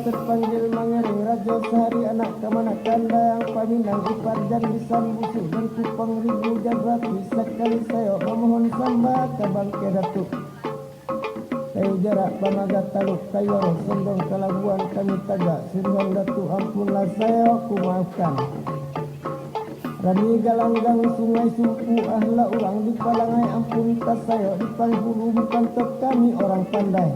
terpanggil mengiring raja sehari anak kemanakan dayang paminang ipar jan bisan busuk dan kupang ribu jadrati sekali saya memohon samba ke bangke datuk kayu jarak pamagat taluk kayu arus sendong kelabuan kami tagak suruhan datuk ampunlah saya ku maafkan Rani galanggang sungai sumpu ahla orang di palangai ampun tas saya di panghulu bukan tok kami orang pandai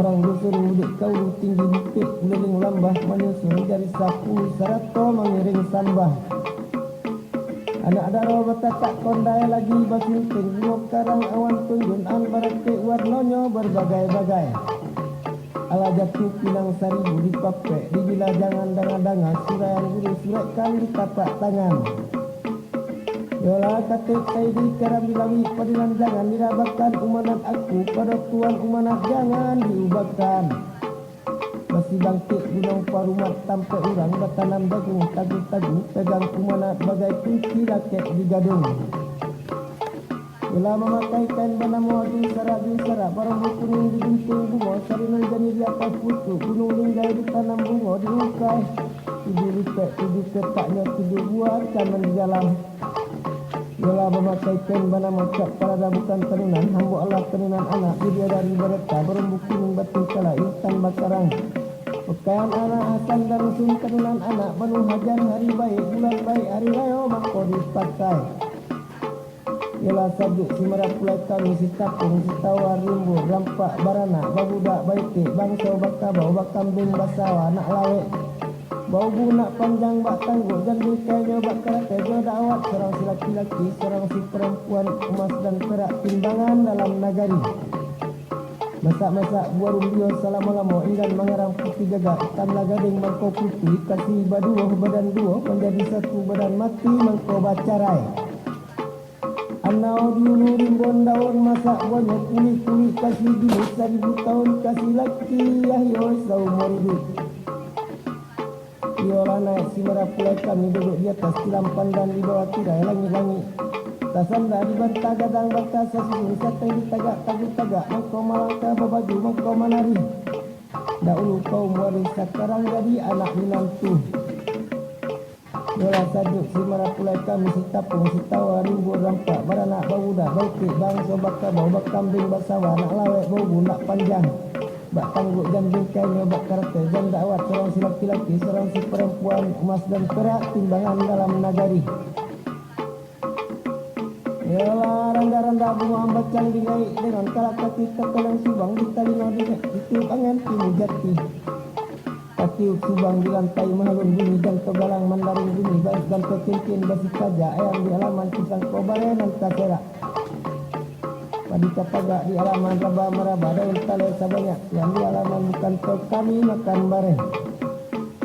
orang dusun mudik kau tinggi bukit keliling lambah menyusun dari sapu sarato mengiring sambah anak daro betatak kondai lagi basinting dua karang awan tunjun an barake warnonyo berbagai-bagai ala jatuh pinang saribu di papek di bila jangan dangan-dangan surayan guru suratkan di tapak tangan yola katik saidi karam bilawi padinan jangan dirabakan umanat aku pada tuan umanat jangan diubahkan masih bangkit gunung parumat tampai urang bertanam jagung tagu-tagu pegang umanat bagai kunci raket di gadung bila memakai kain banamu junsara barang kuning di gunting bunga sarinan jani di atas pucuk gunung linggai di tanam bunga di ukai tujuh lipek tujuh ketaknya tujuh buah kanan di dalam bila memakai kain banamu cap parada bukan tenunan hambu Allah tenunan anak dia dari bereta berumbu kuning batu kala intan bakarang pakaian anak Hasan dan Sun tenunan anak penuh hajan hari baik bulan baik hari raya maka dipakai ialah sajuk simarap pulai kami si tapung si tawar rimbu rampak barana babudak baiti bangsa bakabau bakambing basawa nak lawek bau bunak panjang bak tangguk dan bingkainya bak karate dawat serang si laki-laki serang si perempuan emas dan perak timbangan dalam nagari masak-masak buah rumbio selama-lama enggan mengarang putih jaga hitam lagading mangkau putih kasih baduoh badan dua menjadi satu badan mati mangkau bacarai anau diulu rimbon daun masak buahnya kulit-kulit kasih dulu 1000 tahun kasih laki yahyo seumur hidup yola naik simarap pulai kami duduk di atas tilam pandan di bawah tirai langit-langit tasanda di bantah gadang bakal sasusun satai di tagak mangkau malangkah berbaju mangkau menari dahulu kaum waris sekarang jadi anak menantu yola sajuk simarap pulai kami si tapung si tawa rimbu rampak baranak babudak baikik bangsa bakabau bakambing basawa nak lawek bau bunak panjang bak tangguk dan bingkainya bak karate dan dakwat serang si laki-laki serang si perempuan emas dan perak timbangan dalam nagari yola randa-randa bunga ambat yang dingai dengan kalak kaki kekalang subang di talinga ditiup angin timu jati katiup subang di lantai mahalun bunyi dan kegalang mandarin bunyi baik dan kecincin basi kaja ayam di halaman pisang kobare dan kaserak padi kapagak di halaman raba meraba daun talai sebanyak yang di halaman bukan tok kami makan bareng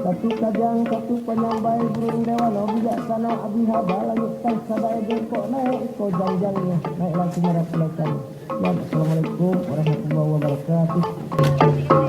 satu kajang satu penyambai burung dewano bijaksana abihaba langit kan sadai jengkok naik iko jangjangnya naik langsung merah pulai kami. Assalamualaikum warahmatullahi wabarakatuh.